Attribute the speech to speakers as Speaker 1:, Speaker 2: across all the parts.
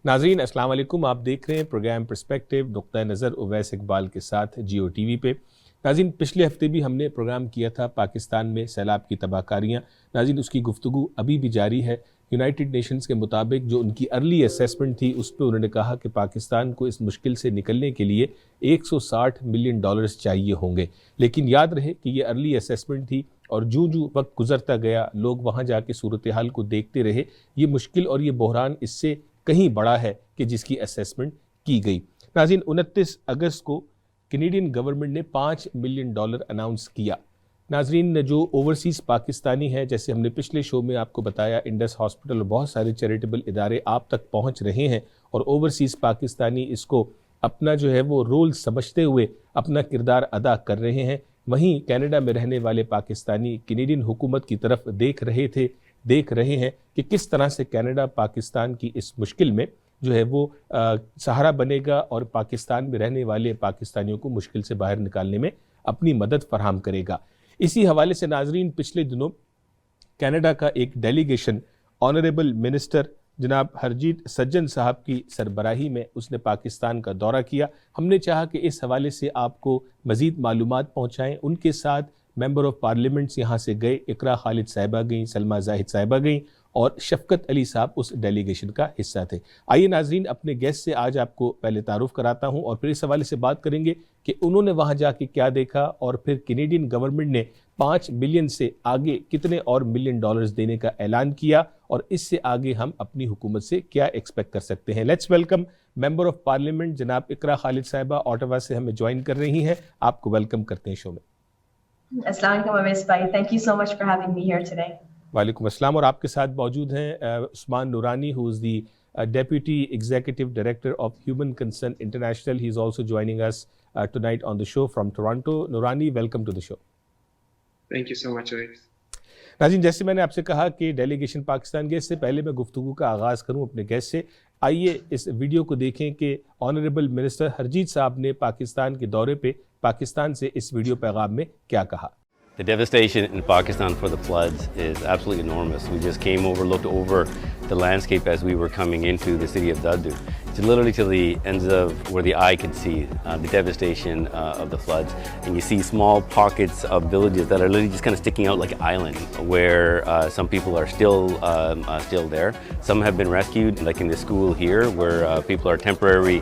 Speaker 1: ناظرین السلام علیکم، آپ دیکھ رہے ہیں پروگرام پرسپیکٹیو نقطۂ نظر اویس اقبال کے ساتھ جیو ٹی وی پہ۔ ناظرین پچھلے ہفتے بھی ہم نے پروگرام کیا تھا پاکستان میں سیلاب کی تباہ کاریاں۔ ناظرین اس کی گفتگو ابھی بھی جاری ہے۔ یونائٹڈ نیشنز کے مطابق جو ان کی ارلی اسیسمنٹ تھی اس پہ انہوں نے کہا کہ پاکستان کو اس مشکل سے نکلنے کے لیے $160 ملین چاہیے ہوں گے، لیکن یاد رہے کہ یہ ارلی اسیسمنٹ تھی اور جو وقت گزرتا گیا لوگ وہاں جا کے صورتحال کو دیکھتے رہے۔ یہ مشکل اور یہ بحران اس سے کہیں بڑا ہے کہ جس کی اسیسمنٹ کی گئی۔ ناظرین 29 اگست کو کینیڈین گورنمنٹ نے $5 ملین اناؤنس کیا۔ ناظرین جو اوورسیز پاکستانی ہیں، جیسے ہم نے پچھلے شو میں آپ کو بتایا، انڈس ہاسپٹل اور بہت سارے چیریٹیبل ادارے آپ تک پہنچ رہے ہیں اور اوورسیز پاکستانی اس کو اپنا جو ہے وہ رول سمجھتے ہوئے اپنا کردار ادا کر رہے ہیں۔ وہیں کینیڈا میں رہنے والے پاکستانی کینیڈین حکومت کی طرف دیکھ رہے ہیں کہ کس طرح سے کینیڈا پاکستان کی اس مشکل میں جو ہے وہ سہارا بنے گا اور پاکستان میں رہنے والے پاکستانیوں کو مشکل سے باہر نکالنے میں اپنی مدد فراہم کرے گا۔ اسی حوالے سے ناظرین پچھلے دنوں کینیڈا کا ایک ڈیلیگیشن آنریبل منسٹر جناب ہرجیت صاحب کی سربراہی میں اس نے پاکستان کا دورہ کیا۔ ہم نے چاہا کہ اس حوالے سے آپ کو مزید معلومات پہنچائیں۔ ان کے ساتھ ممبر آف پارلیمنٹس یہاں سے گئے، اقرا خالد صاحبہ گئیں، سلمہ زاہد صاحبہ گئیں اور شفقت علی صاحب اس ڈیلیگیشن کا حصہ تھے۔ آئیے ناظرین اپنے گیسٹ سے آج آپ کو پہلے تعارف کراتا ہوں اور پھر اس حوالے سے بات کریں گے کہ انہوں نے وہاں جا کے کیا دیکھا اور پھر کینیڈین گورنمنٹ نے $5 ملین سے آگے کتنے اور ملین دینے کا اعلان کیا اور اس سے آگے ہم اپنی حکومت سے کیا ایکسپیکٹ کر سکتے ہیں۔ Let's welcome member of parliament جناب اقرا خالد صاحبہ، اوٹاوا سے ہمیں جوائن کر رہی ہیں۔ آپ کو ویلکم کرتے ہیں شو میں۔
Speaker 2: السلام علیکم اویس بھائی، thank you so much for having me here today.
Speaker 1: وعلیکم السلام، اور آپ کے ساتھ موجود ہیں عثمان نورانی who is the Deputy Executive Director of Human Concern International. He is also joining us tonight on the show from Toronto. Nurani, welcome to the show.
Speaker 3: Thank you so much, Ovais.
Speaker 1: ناظرین جیسے میں نے آپ سے کہا کہ delegation Pakistan گئے، اس سے پہلے میں گفتگو کا آغاز کروں اپنے گیسٹ سے۔ آئیے اس ویڈیو کو دیکھیں کہ آنریبل منسٹر ہرجیت صاحب نے پاکستان کے دورے پہ پاکستان سے اس ویڈیو پیغام میں کیا کہا۔
Speaker 4: The devastation in Pakistan for the floods is absolutely enormous. We just looked over the landscape as we were coming into the city of Dadu. It's literally to the ends of where the eye can see the devastation of the floods. And you see small pockets of villages that are literally just kind of sticking out like an island, where some people are still there. Some have been rescued, like in the school here, where people are temporarily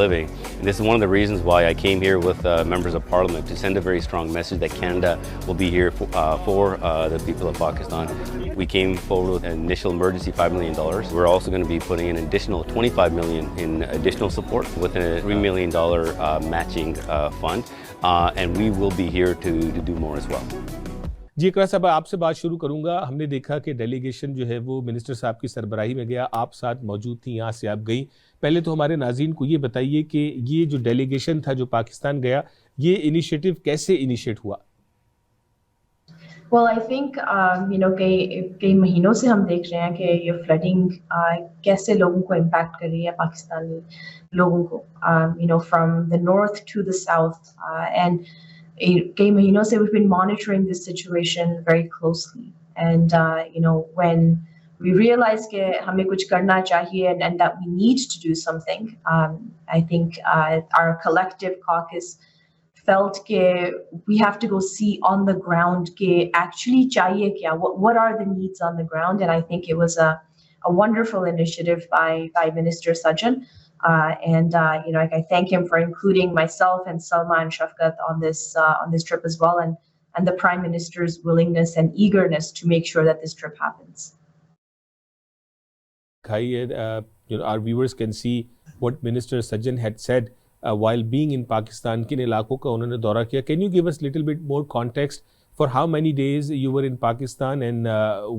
Speaker 4: living. And this is one of the reasons why I came here with members of parliament to send a very strong message that Canada will be here for the people of Pakistan. We came forward with an initial emergency $5 million. We're also going to be putting an additional $25 million in additional support with a $3 million matching fund, and we will be here to do more as well.
Speaker 1: جی اقرا صاحب آپ سے بات شروع کروں گا۔ ہم نے دیکھا کہ ڈیلیگیشن جو ہے وہ منسٹر صاحب کی سربراہی میں گیا، آپ ساتھ موجود تھیں، یہاں سے آپ گئیں۔ پہلے تو ہمارے ناظرین کو یہ بتائیے کہ یہ جو ڈیلیگیشن تھا جو پاکستان گیا، یہ انیشیٹو کیسے انیشیٹ ہوا؟
Speaker 2: Well, I think کئی مہینوں سے ہم دیکھ رہے ہیں کہ یہ فلڈنگ کیسے لوگوں کو امپیکٹ کر رہی ہے، پاکستانی لوگوں کو، from the north to the south, and کئی مہینوں سے we've been monitoring this situation very closely, and when we realized کہ ہمیں کچھ کرنا چاہیے and that we need to do something, I think our collective caucus felt کہ we have to go see on the ground کہ actually چاہیے کیا, what are the needs on the ground, and I think it was a wonderful initiative by Minister Sajjan, and I thank him for including myself and Salma and Shafqat on this trip as well, and the Prime Minister's willingness and eagerness to make sure that this trip happens.
Speaker 1: Our viewers can see what Minister Sajjan had said while being in Pakistan. کن علاقوں کا انہوں نے دورہ کیا. Can you give us little bit more context for how many days you were in Pakistan and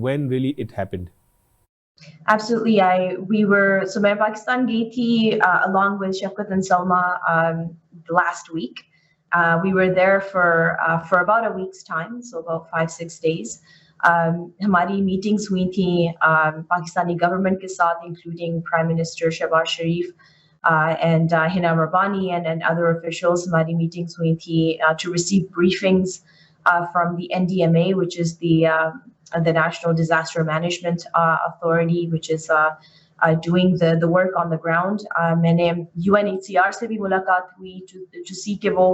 Speaker 1: when really it happened?
Speaker 2: Absolutely. So میں پاکستان گئی تھی along with Shafqat and Salma last week. We were there for about a week's time, so about 5-6 days. ہماری meetings ہوئی تھیں Pakistani government کے ساتھ, including Prime Minister Shehbaz Sharif and Hina Rabbani and other officials. ہماری meetings ہوئی تھی to receive briefings from the NDMA, which is the National Disaster Management Authority, which is doing the work on the ground. میں نے UNHCR سے بھی ملاقات ہوئی to see کہ وہ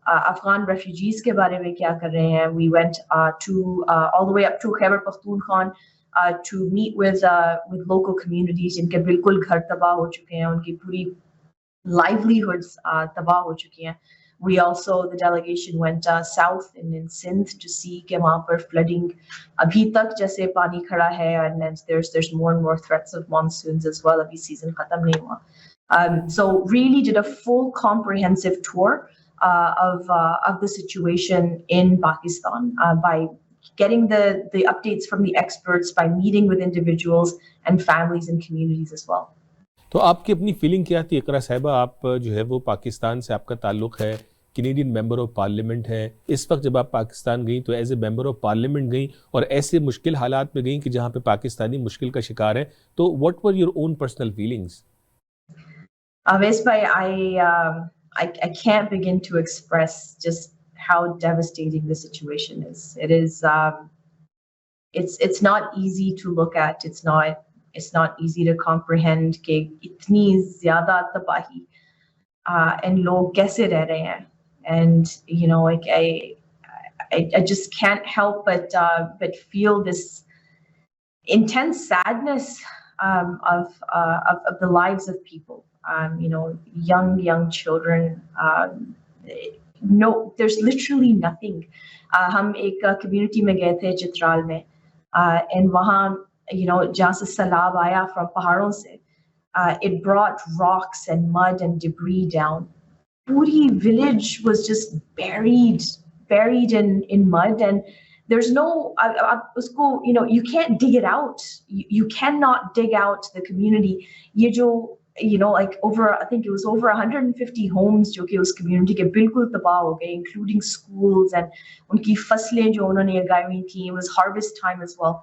Speaker 2: افغان refugees کے بارے میں کیا کر رہے ہیں. We went to all the way up to Khyber Pakhtunkhwa to meet with local communities جن کے بالکل گھر تباہ ہو چکے ہیں, ان کی پوری livelihoods تباہ ہو چکی ہیں. We also, the delegation went south in Sindh to see کہ وہاں پر flooding ابھی تک جیسے پانی کھڑا ہے, and there's more and more threats of monsoons as well. ابھی season ختم نہیں ہوا. So really did a full comprehensive tour of the situation in Pakistan by getting the updates from the experts, by meeting with individuals and families and communities as well.
Speaker 1: تو آپ کی اپنی feeling کیا تھی اقرا صاحبہ؟ آپ جو ہے وہ پاکستان سے آپ کا تعلق ہے, کینیڈین ممبر آف پارلیمنٹ ہے. اس وقت جب آپ پاکستان گئیں تو as a member of parliament گئیں اور ایسے مشکل حالات میں گئیں کہ جہاں پہ پاکستانی مشکل کا شکار ہے, تو what were your own personal feelings?
Speaker 2: Ovais bhai, I can't begin to express just how devastating the situation is. It is it's not easy to look at. It's not easy to comprehend کہ اتنی زیادہ تباہی and لوگ کیسے رہ رہے ہیں. And you know, like I just can't help but feel this intense sadness of the lives of people. You know, young children. No, there's literally nothing. ہم ایک community میں گئے تھے چترال میں, and وہاں you know, جہاں سے سیلاب آیا from پہاڑوں سے, it brought rocks and mud and debris down. پوری village was just buried in mud, and there's no اس کو you know, you can't dig it out. You cannot dig out the community. یہ جو you know, like I think it was over 150 homes جو کہ اس community کے بالکل تباہ ہو گئے, including schools, and ان کی فصلیں جو انہوں نے اگائی ہوئی تھیں. It was harvest time as well.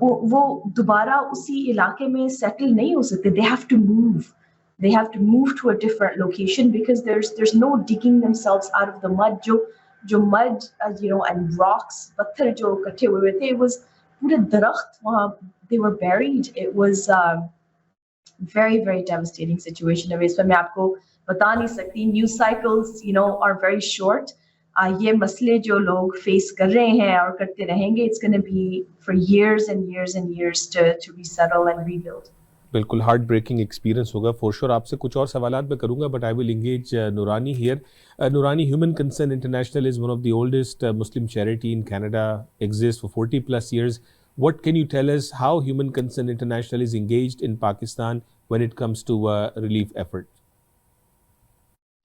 Speaker 2: وہ دوبارہ اسی علاقے میں سیٹل نہیں ہو سکتے. They have to move to a different location because there's no digging themselves out of the mud. جو mud you know, and rocks, پتھر جو کٹھے ہوئے تھے, it was پورے درخت وہاں, they were buried. It was very very devastating situation. اب اس میں آپ کو بتا نہیں سکتی. News cycles you know are very short. یہ مسئلے جو لوگ فیس کر رہے ہیں اور کرتے رہیں گے, it's going to be for years and years and years to resettle and rebuild.
Speaker 1: بالکل ہارٹ بریکنگ ایکسپیرینس ہوگا فور شور. آپ سے کچھ اور سوالات میں کروں گا, but I will engage Noorani hair. Noorani, human concern international is one of the oldest Muslim charity in Canada, exists for 40+ years. What can you tell us how Human Concern International is engaged in Pakistan when it comes to relief effort?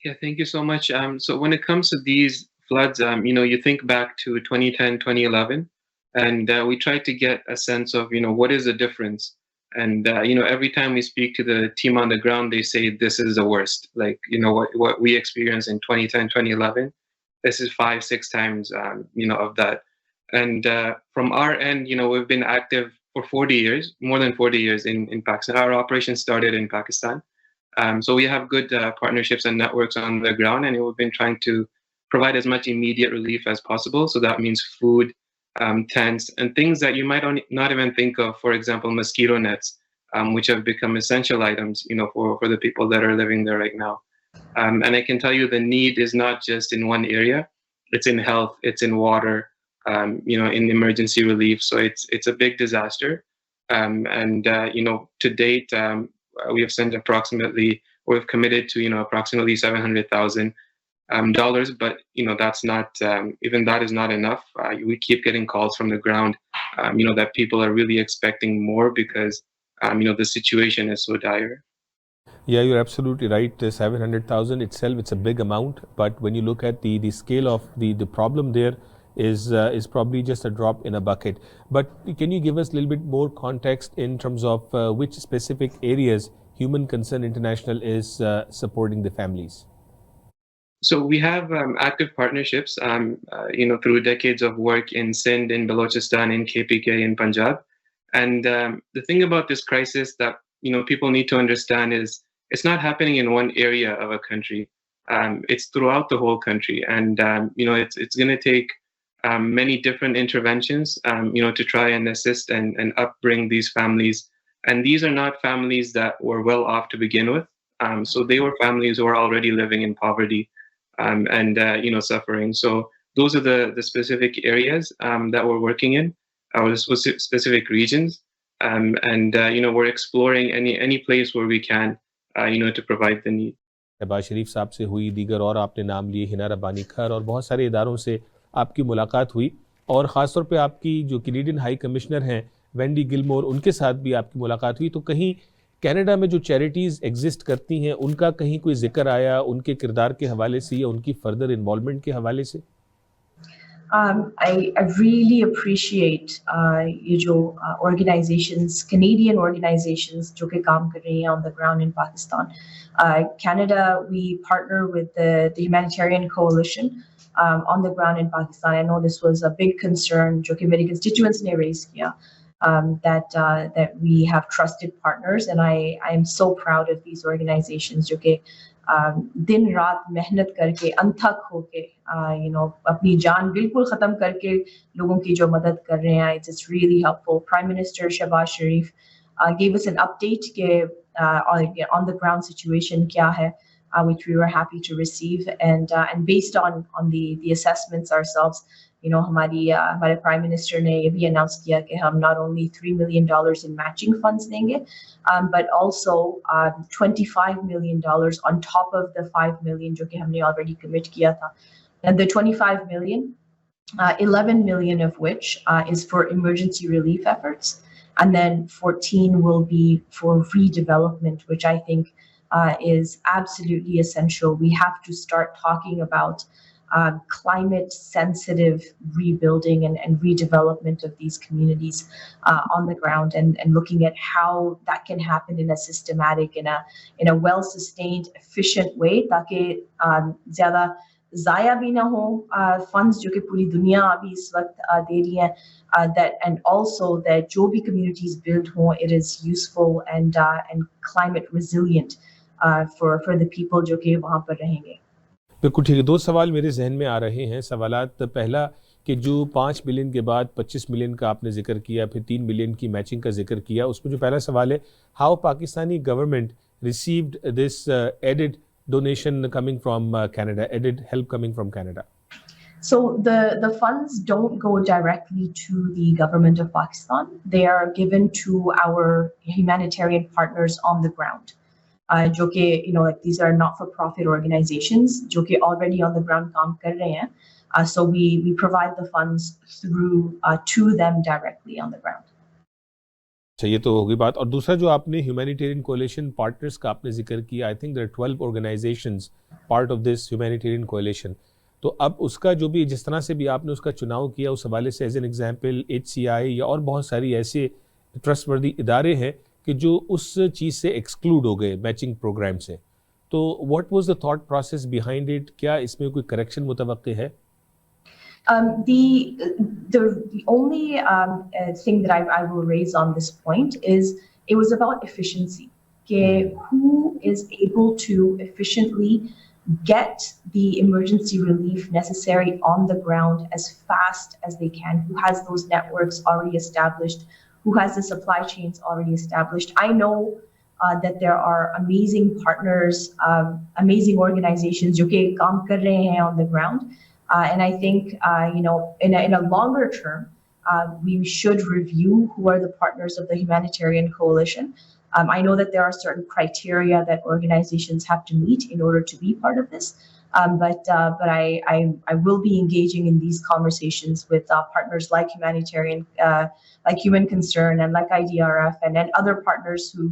Speaker 3: Yeah, thank you so much. So when it comes to these floods, you know, you think back to 2010, 2011, and we try to get a sense of, you know, what is the difference. And, you know, every time we speak to the team on the ground, they say this is the worst. Like, you know, what we experienced in 2010, 2011, this is 5-6 times, you know, of that. And from our end, you know, we've been active for 40 years, more than 40 years in Pakistan. Our operation started in Pakistan. So we have good partnerships and networks on the ground, and we've been trying to provide as much immediate relief as possible. So that means food, tents, and things that you might not even think of. For example, mosquito nets, which have become essential items, you know, for the people that are living there right now. And I can tell you the need is not just in one area. It's in health, it's in water, you know, in emergency relief. So it's a big disaster. And you know, to date, we have sent we've committed to, you know, approximately $700,000. But you know, that's not even that is not enough. We keep getting calls from the ground, you know, that people are really expecting more because you know, the situation is so dire.
Speaker 1: Yeah, you're absolutely right. 700,000 itself, it's a big amount, but when you look at the scale of the problem there is probably just a drop in a bucket. But can you give us a little bit more context in terms of which specific areas Human Concern International is supporting the families?
Speaker 3: So we have active partnerships, you know, through decades of work in Sindh, in Balochistan, in KPK, in Punjab. And the thing about this crisis that, you know, people need to understand is it's not happening in one area of a country. It's throughout the whole country. And, you know, it's going to take many different interventions, you know, to try and assist and upbring these families, And these are not families that were well off to begin with. So they were families who are already living in poverty and suffering. So those are the specific areas that we're working in, or the specific regions. And we're exploring any place where we can, to provide the need.
Speaker 1: Shahbaz Sharif साहब से हुई, दीगर और आपने नाम लिए, हिना रब्बानी खर और बहुत सारे इदारों से आपकी मुलाकात हुई, और ख़ास तौर पे आपकी जो कैनेडियन हाई कमिश्नर हैं वेंडी गिलमोर, उनके साथ भी आपकी मुलाकात हुई। तो कहीं कनाडा में जो चैरिटीज़ एग्जिस्ट करती हैं उनका कहीं कोई जिक्र आया उनके किरदार के हवाले से या उनकी फर्दर इन्वॉल्वमेंट के हवाले से?
Speaker 2: I really appreciate ये जो organizations, Canadian organizations जो कि काम कर रही हैं on the ground in Pakistan. Canada, we partner with the humanitarian coalition on the ground in Pakistan. I know this was a big concern जो कि मेरे constituents ने raise किया, that we have trusted partners, and I am so proud of these organizations जो कि दिन रात मेहनत करके अनथक होके अपनी जान बिल्कुल ख़त्म करके लोगों की जो मदद कर रहे हैं. It's really helpful. Prime Minister Shehbaz Sharif gave us an update के on the ground situation क्या है, which we were happy to receive, and based on the assessments ourselves, हमारे Prime Minister ने ये भी announce किया कि हम not only $3 million in matching funds देंगे, but also $25 million on top of the $5 million जो कि हमने already commit किया था. And the $25 million, $11 million of which is for emergency relief efforts, and then 14 will be for redevelopment, which I think is absolutely essential. We have to start talking about climate sensitive rebuilding and redevelopment of these communities on the ground, and looking at how that can happen in a systematic, in a well sustained, efficient way, ताकि ज़्यादा ज़ाया भी ना हो funds जो कि पूरी दुनिया अभी इस वक्त दे रही है, that, and also that जो भी communities build हो, it is useful and climate resilient for the people जो कि वहाँ पर रहेंगे.
Speaker 1: बिल्कुल ठीक है. दो सवाल मेरे जहन में आ रहे हैं. सवालात पहला कि जो 5 मिलियन के बाद 25 मिलियन का आपने जिक्र किया, फिर 3 मिलियन की मैचिंग का जिक्र किया, उसमें जो पहला सवाल है, how Pakistani government received this aided donation coming from Canada, added help coming from Canada?
Speaker 2: So the funds don't go directly to the government of Pakistan. They are given to our humanitarian partners on the ground. जो कि like these are not-for-profit organizations जो कि already on the ground काम कर रहे हैं. So we provide the funds through to them directly on the ground.
Speaker 1: अच्छा, ये तो होगी बात. और दूसरा जो आपने ह्यूमैनिटेरियन कोalition पार्टनर्स का आपने जिक्र किया, I think there are 12 organisations part of this humanitarian coalition. तो अब उसका जो भी जिस तरह से भी आपने उसका चुनाव किया, उस हवाले से एज एन एग्जांपल HCI या और बहुत सारी ऐसे ट्रस्टवर्दी इदारे हैं कि जो उस चीज़ से एक्सक्लूड हो गए मैचिंग प्रोग्राम से. तो what was the thought process behind it? क्या इसमें कोई करेक्शन मुतवक्के है?
Speaker 2: The only thing that I will raise on this point is it was about efficiency. Who is able to efficiently get the emergency relief necessary on the ground as fast as they can? Who has those networks already established? Who has the supply chains already established? I know that there are amazing partners, amazing organizations जो कि काम कर रहे हैं on the ground. And I think, in a longer term, we should review who are the partners of the humanitarian coalition. I know that there are certain criteria that organizations have to meet in order to be part of this. But I will be engaging in these conversations with partners like humanitarian, like Human Concern, and like IDRF, and other partners who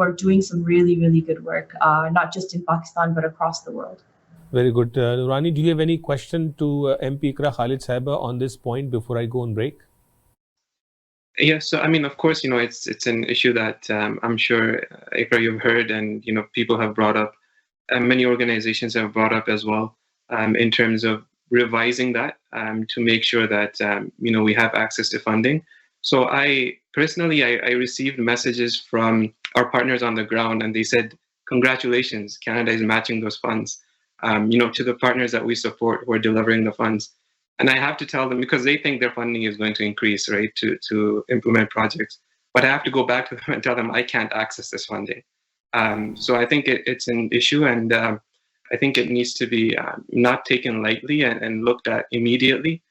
Speaker 2: are doing some really, really good work, not just in Pakistan, but across the world.
Speaker 1: Very good. Nurani, do you have any question to MP Iqra Khalid Sahiba on this point before I go on break?
Speaker 3: Yeah, so I mean, of course, it's an issue that I'm sure, Iqra, you've heard, and people have brought up, and many organizations have brought up as well, in terms of revising that to make sure that we have access to funding. So I personally received messages from our partners on the ground, and they said, "Congratulations, Canada is matching those funds." To the partners that we support who are delivering the funds. And I have to tell them, because they think their funding is going to increase, right, to implement projects. but I have to go back to them and tell them I can't access this funding. So I think it's an issue, and I think it needs to be not taken lightly and looked at immediately,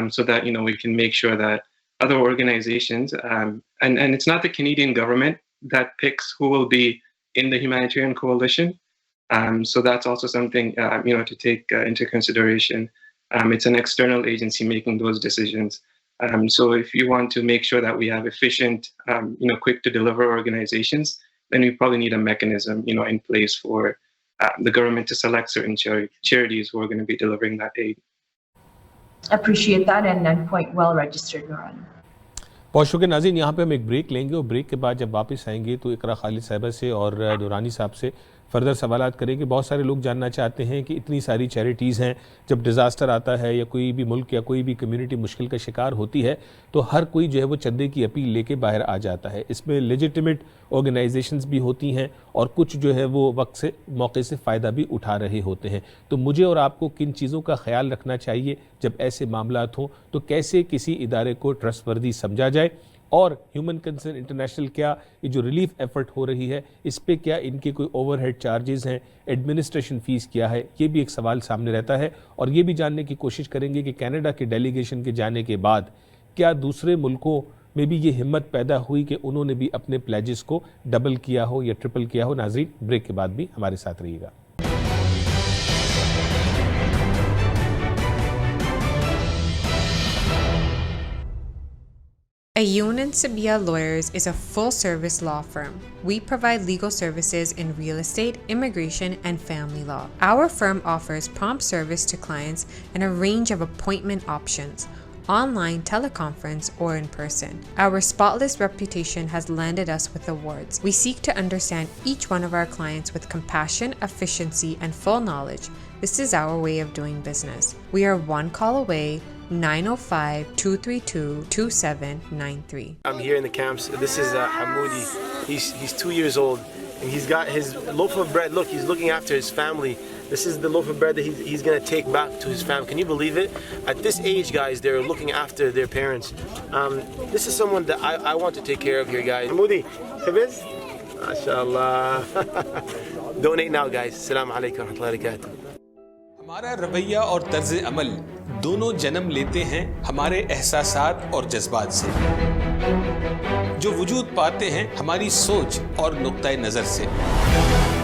Speaker 3: so that we can make sure that other organizations, and it's not the Canadian government that picks who will be in the humanitarian coalition. So that's also something to take into consideration. It's an external agency making those decisions. So if you want to make sure that we have efficient, quick to deliver organizations, then we probably need a mechanism, in place for the government to select certain charities who are going to be delivering that aid.
Speaker 2: Appreciate that and point well registered, Your Honor.
Speaker 1: بہت شکریہ ناظرین. یہاں پہ ہم ایک break لیں گے اور بریک کے بعد جب واپس آئیں گے تو اقرا خالد صاحبہ سے اور نورانی صاحب سے فردر سوالات کریں گے. بہت سارے لوگ جاننا چاہتے ہیں کہ اتنی ساری چیریٹیز ہیں, جب ڈیزاسٹر آتا ہے یا کوئی بھی ملک یا کوئی بھی کمیونٹی مشکل کا شکار ہوتی ہے تو ہر کوئی جو ہے وہ چندے کی اپیل لے کے باہر آ جاتا ہے. اس میں لیجیٹیمیٹ آرگنائزیشنز بھی ہوتی ہیں اور کچھ جو ہے وہ وقت سے موقع سے فائدہ بھی اٹھا رہے ہوتے ہیں. تو مجھے اور آپ کو کن چیزوں کا خیال رکھنا چاہیے جب ایسے معاملات ہوں؟ تو کیسے کسی ادارے کو ٹرسٹ وردی سمجھا جائے, اور ہیومن کنسرن انٹرنیشنل کیا یہ جو ریلیف ایفرٹ ہو رہی ہے اس پہ کیا ان کے کوئی اوور ہیڈ چارجز ہیں, ایڈمنسٹریشن فیس کیا ہے, یہ بھی ایک سوال سامنے رہتا ہے. اور یہ بھی جاننے کی کوشش کریں گے کہ کینیڈا کے ڈیلیگیشن کے جانے کے بعد کیا دوسرے ملکوں میں بھی یہ ہمت پیدا ہوئی کہ انہوں نے بھی اپنے پلیجز کو ڈبل کیا ہو یا ٹرپل کیا ہو. ناظرین, بریک کے بعد بھی ہمارے ساتھ رہیے گا.
Speaker 5: Ayoun & Sabia Lawyers is a full-service law firm. We provide legal services in real estate, immigration, and family law. Our firm offers prompt service to clients and a range of appointment options, online, teleconference, or in person. Our spotless reputation has landed us with awards. We seek to understand each one of our clients with compassion, efficiency, and full knowledge. This is our way of doing business. We are one call away. 905-232-2793.
Speaker 6: I'm here in the camps. This is Hamoudi. He's 2 years old, and he's got his loaf of bread. Look, he's looking after his family. This is the loaf of bread that he's going to take back to his family. Can you believe it? At this age, guys, they're looking after their parents. This is someone that I want to take care of here, guys. Hamoudi, Habiz? MashaAllah. Donate now, guys. Assalamu alaikum wa rahmatullahi wa barakatuh.
Speaker 1: ہمارا رویہ اور طرز عمل دونوں جنم لیتے ہیں ہمارے احساسات اور جذبات سے, جو وجود پاتے ہیں ہماری سوچ اور نقطۂ نظر سے.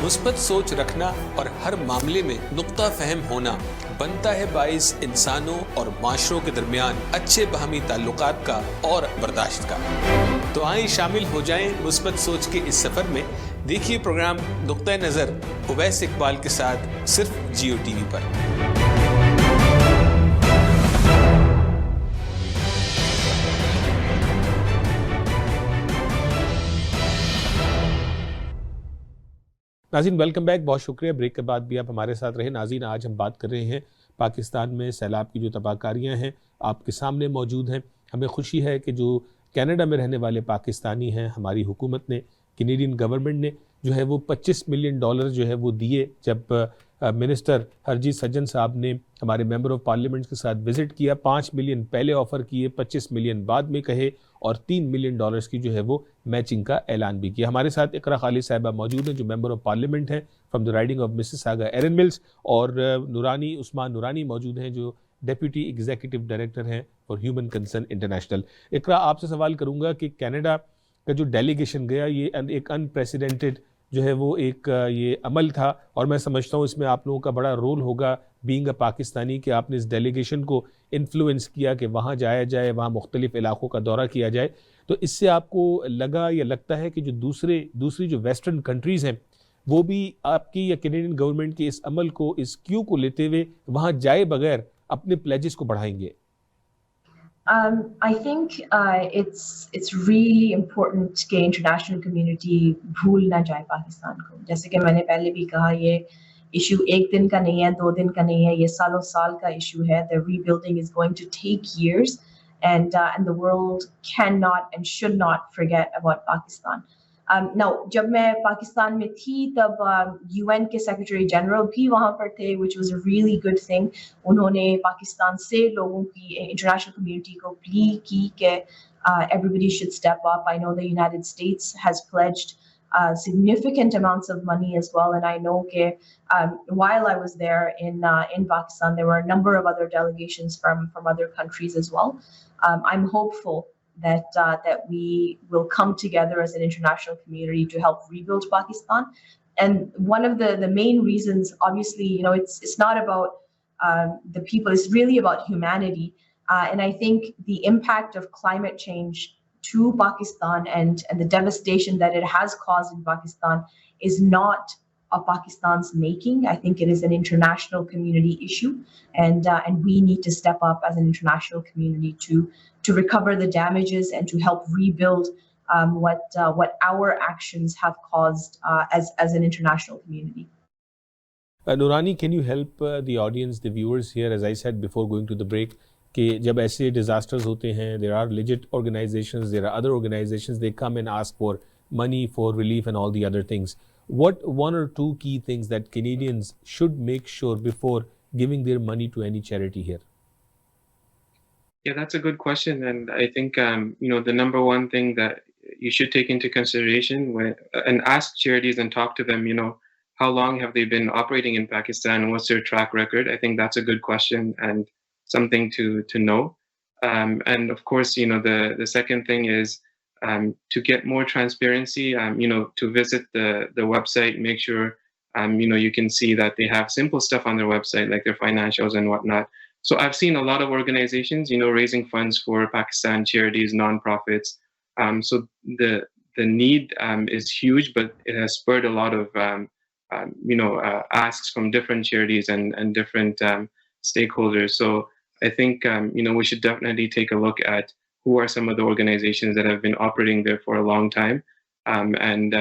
Speaker 1: مثبت سوچ رکھنا اور ہر معاملے میں نقطہ فہم ہونا بنتا ہے باعث انسانوں اور معاشروں کے درمیان اچھے باہمی تعلقات کا اور برداشت کا. تو آئیں شامل ہو جائیں مثبت سوچ کے اس سفر میں. دیکھیے پروگرام نقطۂ نظر اویس اقبال کے ساتھ صرف جیو ٹی وی پر. ناظرین ویلکم بیک, بہت شکریہ. بریک کے بعد بھی آپ ہمارے ساتھ رہے. ناظرین, آج ہم بات کر رہے ہیں پاکستان میں سیلاب کی جو تباہ کاریاں ہیں آپ کے سامنے موجود ہیں. ہمیں خوشی ہے کہ جو کینیڈا میں رہنے والے پاکستانی ہیں, ہماری حکومت نے, کینیڈین گورنمنٹ نے جو ہے وہ $25 ملین جو ہے وہ دیے. جب منسٹر ہرجیت صاحب نے ہمارے ممبر آف پارلیمنٹ کے ساتھ وزٹ کیا, 5 ملین پہلے آفر کیے, 25 ملین بعد میں کہے, اور $3 ملین کی جو ہے وہ میچنگ کا اعلان بھی کیا. ہمارے ساتھ اقرا خالد صاحبہ موجود ہیں جو ممبر آف پارلیمنٹ ہیں from the riding of Mississauga ایرن mills, اور عثمان نورانی موجود ہیں جو ڈیپیوٹی ایگزیکٹو ڈائریکٹر ہیں فار ہیومن کنسرن انٹرنیشنل. اقرا, آپ سے سوال کروں گا کہ کینیڈا کا جو ڈیلیگیشن گیا یہ ایک انپریسیڈنٹڈ جو ہے وہ ایک یہ عمل تھا, اور میں سمجھتا ہوں اس میں آپ لوگوں کا بڑا رول ہوگا بینگ اے پاکستانی کہ آپ نے اس ڈیلیگیشن کو انفلوئنس کیا کہ وہاں جایا جائے, وہاں مختلف علاقوں کا دورہ کیا جائے. تو اس سے آپ کو لگا یا لگتا ہے کہ جو دوسری جو ویسٹرن کنٹریز ہیں وہ بھی آپ کی یا کینیڈین گورنمنٹ کے اس عمل کو, اس کیو کو لیتے ہوئے وہاں جائے بغیر اپنے پلیجز کو بڑھائیں گے؟
Speaker 2: I think it's really important کہ انٹرنیشنل کمیونٹی بھول نہ جائے پاکستان کو. جیسے کہ میں نے پہلے بھی کہا, یہ ایشو ایک دن کا نہیں ہے, 2 دن کا نہیں ہے, یہ سالوں سال کا ایشو ہے. The rebuilding is going to take years, and the world cannot and should not forget about Pakistan. Now, جب میں پاکستان میں تھی تب UN کے سیکرٹری جنرل بھی وہاں پر تھے, which was a really good thing. انہوں نے پاکستان سے لوگوں کی انٹرنیشنل کمیونٹی کو پلیڈ کی کہ everybody should step up. I know the United States has pledged significant amounts of money as well, and I know while I was there in Pakistan, there were a number of other delegations from other countries as well. I'm hopeful that we will come together as an international community to help rebuild Pakistan. And one of the main reasons, obviously, it's not about the people, it's really about humanity. And I think the impact of climate change to Pakistan and the devastation that it has caused in Pakistan is not of Pakistan's making. I think it is an international community issue, and we need to step up as an international community to recover the damages and to help rebuild what our actions have caused as an international community.
Speaker 1: Noorani, can you help the audience, the viewers here, as I said before going to the break, کہ جب ایسے disasters ہوتے ہیں, there are legit organizations, there are other organizations, they come and ask for money, for relief and all the other things. What one or two key things that Canadians should make sure before giving their money to any charity here?
Speaker 3: Yeah, that's a good question. And I think, the number one thing that you should take into consideration and ask charities and talk to them, how long have they been operating in Pakistan? What's their track record? I think that's a good question and something to know. And of course, the second thing is to get more transparency, to visit the website, make sure, you can see that they have simple stuff on their website, like their financials and whatnot. So I've seen a lot of organizations, raising funds for Pakistan charities, non-profits. So the need is huge, but it has spurred a lot of, asks from different charities and different stakeholders. So I think, we should definitely take a look at who are some of the organizations that have been operating there for a long time, and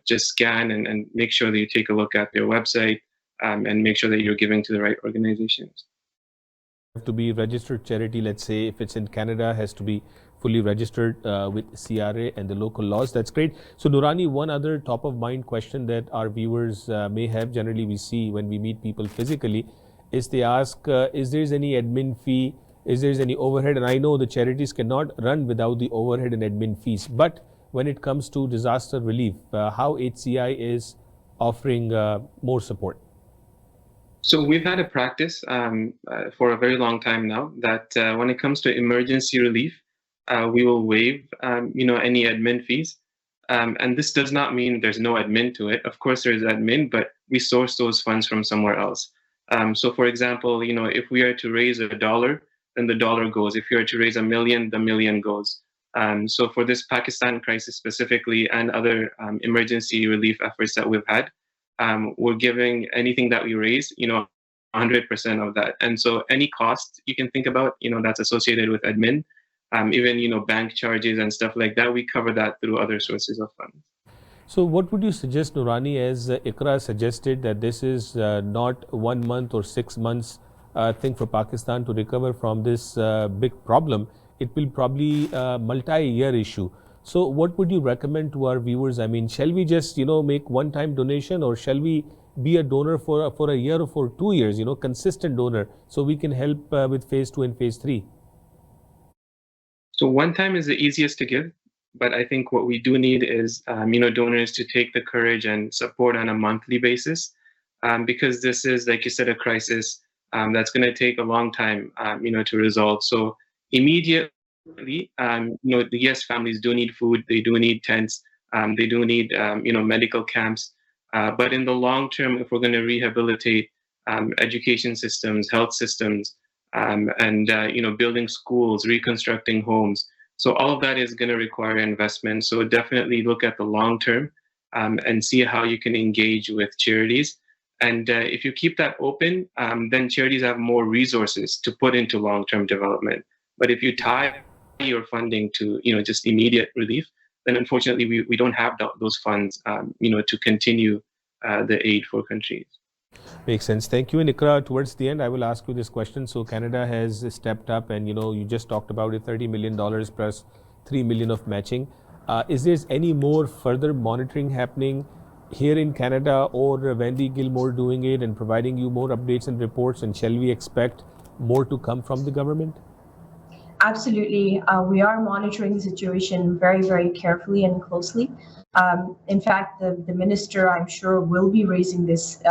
Speaker 3: just scan and make sure that you take a look at their website and make sure that you're giving to the right organizations.
Speaker 1: To be registered charity, let's say if it's in Canada, has to be fully registered with CRA and the local laws. That's great. So Noorani, one other top of mind question that our viewers may have, generally we see when we meet people physically, is they ask, is there any admin fee, is there any overhead? And I know the charities cannot run without the overhead and admin fees, but when it comes to disaster relief, how HCI is offering more support?
Speaker 3: So we've had a practice for a very long time now that when it comes to emergency relief, we will waive, any admin fees. And this does not mean there's no admin to it. Of course, there's admin, but we source those funds from somewhere else. So for example, if we are to raise $1, then the dollar goes. If you are to raise $1 million, the million goes. So for this Pakistan crisis specifically and other emergency relief efforts that we've had, we're giving anything that we raise, 100% of that. And so any cost you can think about, that's associated with admin, even, bank charges and stuff like that, we cover that through other sources of funds.
Speaker 1: So what would you suggest, Noorani, as Iqra suggested that this is not 1 month or 6 months thing for Pakistan to recover from this big problem? It will probably multi-year issue. So what would you recommend to our viewers? I mean, shall we just, make one-time donation, or shall we be a donor for a year or for 2 years, consistent donor, so we can help with phase 2 and phase 3?
Speaker 3: So one time is the easiest to give. But I think what we do need is, donors to take the courage and support on a monthly basis, because this is, like you said, a crisis that's going to take a long time, to resolve. So immediately, yes, families do need food, they do need tents, they do need, medical camps. But in the long term, if we're going to rehabilitate education systems, health systems, and building schools, reconstructing homes, so all of that is going to require investment. So definitely look at the long term and see how you can engage with charities. And if you keep that open, then charities have more resources to put into long-term development. But if you tie your funding to, just immediate relief, then unfortunately we don't have those funds, to continue the aid for countries.
Speaker 1: Makes sense. Thank you. And Iqra, towards the end, I will ask you this question. So Canada has stepped up and, you just talked about it, $30 million plus $3 million of matching. Is there any more further monitoring happening here in Canada, or Wendy Gilmore doing it and providing you more updates and reports, and shall we expect more to come from the government?
Speaker 2: Absolutely. We are monitoring the situation very, very carefully and closely. In fact, the minister, I'm sure, will be raising this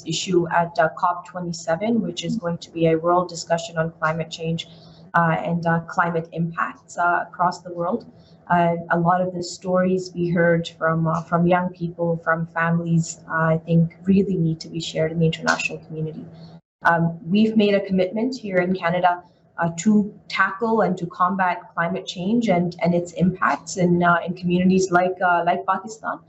Speaker 2: issue at COP27, which is going to be a world discussion on climate change and climate impacts across the world. A lot of the stories we heard from young people, from families, I think really need to be shared in the international community. We've made a commitment here in Canada to tackle and to combat climate change and its impacts in communities like Pakistan.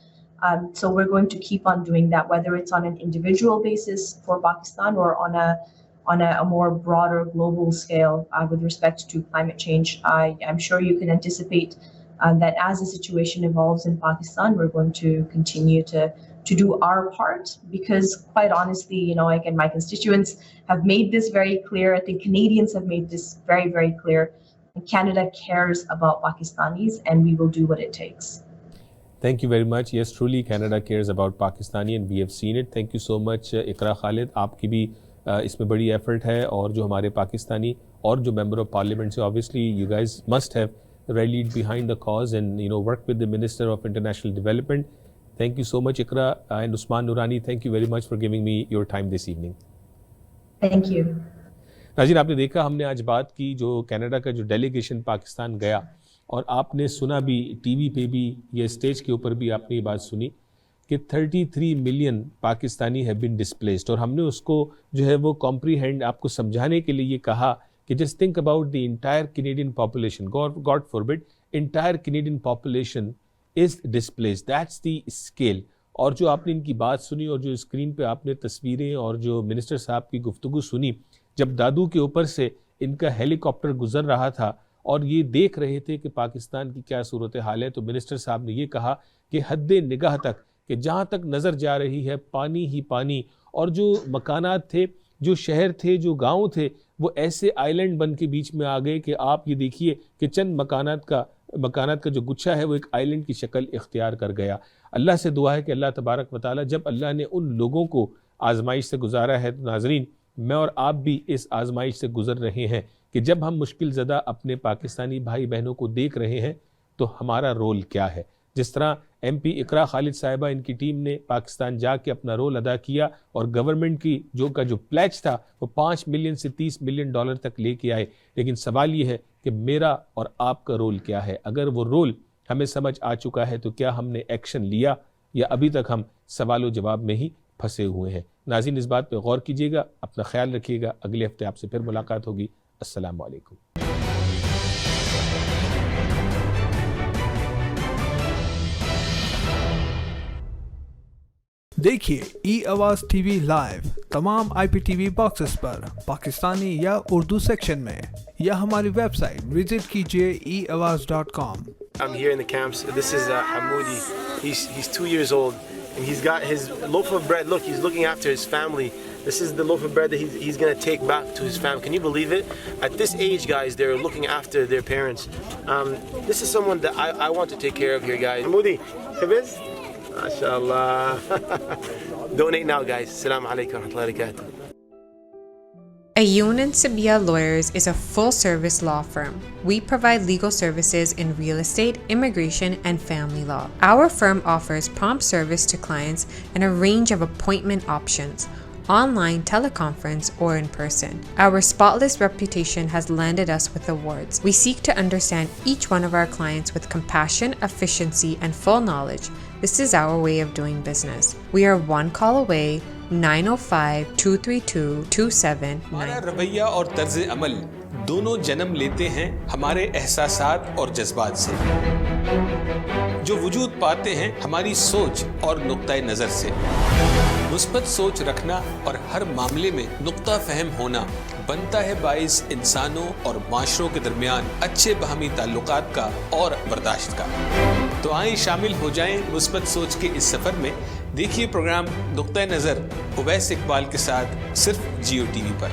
Speaker 2: So we're going to keep on doing that, whether it's on an individual basis for Pakistan or on a more broader global scale with respect to climate change. I'm sure you can anticipate that as the situation evolves in Pakistan, we're going to continue to do our part, because quite honestly, you know, again, my constituents have made this very clear. I think Canadians have made this very, very clear. Canada cares about Pakistanis, and we will do what it takes.
Speaker 1: Thank you very much. Yes, truly Canada cares about Pakistani, and we have seen it. Thank you so much, اقرا خالد. آپ کی بھی اس میں بڑی effort ہے, اور جو ہمارے پاکستانی اور جو ممبر آف پارلیمنٹ سے, obviously you guys must have rallied behind the cause and, you know, worked with the Minister of International Development. Thank you so much, Iqra, and Usman Nurani. Thank you very much for giving me your time this evening.
Speaker 2: Thank you.
Speaker 1: ناظرین, آپ نے دیکھا, ہم نے آج بات کی جو کینیڈا کا جو ڈیلیگیشن پاکستان گیا, اور آپ نے سنا بھی, ٹی وی پہ بھی, یہ اسٹیج کے اوپر بھی آپ نے یہ بات سنی کہ 33 million Pakistani have been displaced, اور ہم نے اس کو جو ہے وہ کمپریہینڈ آپ کو سمجھانے کے لیے یہ کہا کہ just think about the entire Canadian population, God forbid, entire Canadian population is displaced, that's the scale. اور جو آپ نے ان کی بات سنی, اور جو اسکرین پہ آپ نے تصویریں اور جو منسٹر صاحب کی گفتگو سنی, جب دادو کے اوپر سے ان کا ہیلی کاپٹر گزر رہا تھا اور یہ دیکھ رہے تھے کہ پاکستان کی کیا صورتحال ہے, تو منسٹر صاحب نے یہ کہا کہ حد نگاہ تک, کہ جہاں تک نظر جا رہی ہے پانی ہی پانی, اور جو مکانات تھے, جو شہر تھے, جو گاؤں تھے, وہ ایسے آئی لینڈ بن کے بیچ میں آ گئے کہ آپ یہ دیکھیے کہ چند مکانات کا جو گچھا ہے وہ ایک آئی لینڈ کی شکل اختیار کر گیا. اللہ سے دعا ہے کہ اللہ تبارک و تعالیٰ, جب اللہ نے ان لوگوں کو آزمائش سے گزارا ہے, تو ناظرین میں اور آپ بھی اس آزمائش سے گزر رہے ہیں کہ جب ہم مشکل زدہ اپنے پاکستانی بھائی بہنوں کو دیکھ رہے ہیں تو ہمارا رول کیا ہے. جس طرح ایم پی اقرا خالد صاحبہ, ان کی ٹیم نے پاکستان جا کے اپنا رول ادا کیا, اور گورنمنٹ کی جو پلیچ تھا وہ 5 ملین سے 30 ملین ڈالر تک لے کے آئے. لیکن سوال یہ ہے کہ میرا اور آپ کا رول کیا ہے؟ اگر وہ رول ہمیں سمجھ آ چکا ہے تو کیا ہم نے ایکشن لیا, یا ابھی تک ہم سوال و جواب میں ہی پھنسے ہوئے ہیں؟ ناظرین, اس بات پہ غور کیجیے گا, اپنا خیال رکھیے گا. اگلے ہفتے آپ سے پھر ملاقات ہوگی. السلام علیکم.
Speaker 7: دیکھیے ای آواز ٹی وی لائیو تمام آئی پی ٹی وی باکسز پر پاکستانی یا اردو سیکشن میں, یا ہماری ویب سائٹ وزٹ کیجیے eawaz.com.
Speaker 6: I'm here in the camps. This is Hamoudi. He's 2 years old, and he's got his loaf of bread. Look, he's looking after his family. This is the loaf of bread that he's going to take back to his family. Can you believe it? At this age, guys, they're looking after their parents. This is someone that I want to take care of here, guys. Hamoudi, Habiz? MashaAllah. Donate now, guys. Assalamu alaikum wa rahmatullahi wa barakatuh.
Speaker 5: Ayoun & Sabia Lawyers is a full-service law firm. We provide legal services in real estate, immigration, and family law. Our firm offers prompt service to clients and a range of appointment options, online, teleconference, or in person. Our spotless reputation has landed us with awards. We seek to understand each one of our clients with compassion, efficiency, and full knowledge. This is our way of doing business. We are one call away. 905-232-2799.
Speaker 1: ہمارا رویہ اور طرز عمل دونوں جنم لیتے ہیں ہمارے احساسات اور جذبات سے, جو وجود پاتے ہیں ہماری سوچ اور نقطۂ نظر سے. مثبت سوچ رکھنا اور ہر معاملے میں نقطہ فہم ہونا بنتا ہے باعث انسانوں اور معاشروں کے درمیان اچھے باہمی تعلقات کا اور برداشت کا. تو آئیں شامل ہو جائیں مثبت سوچ کے اس سفر میں. دیکھیے پروگرام نقطۂ نظر اویس اقبال کے ساتھ صرف جیو ٹی وی پر.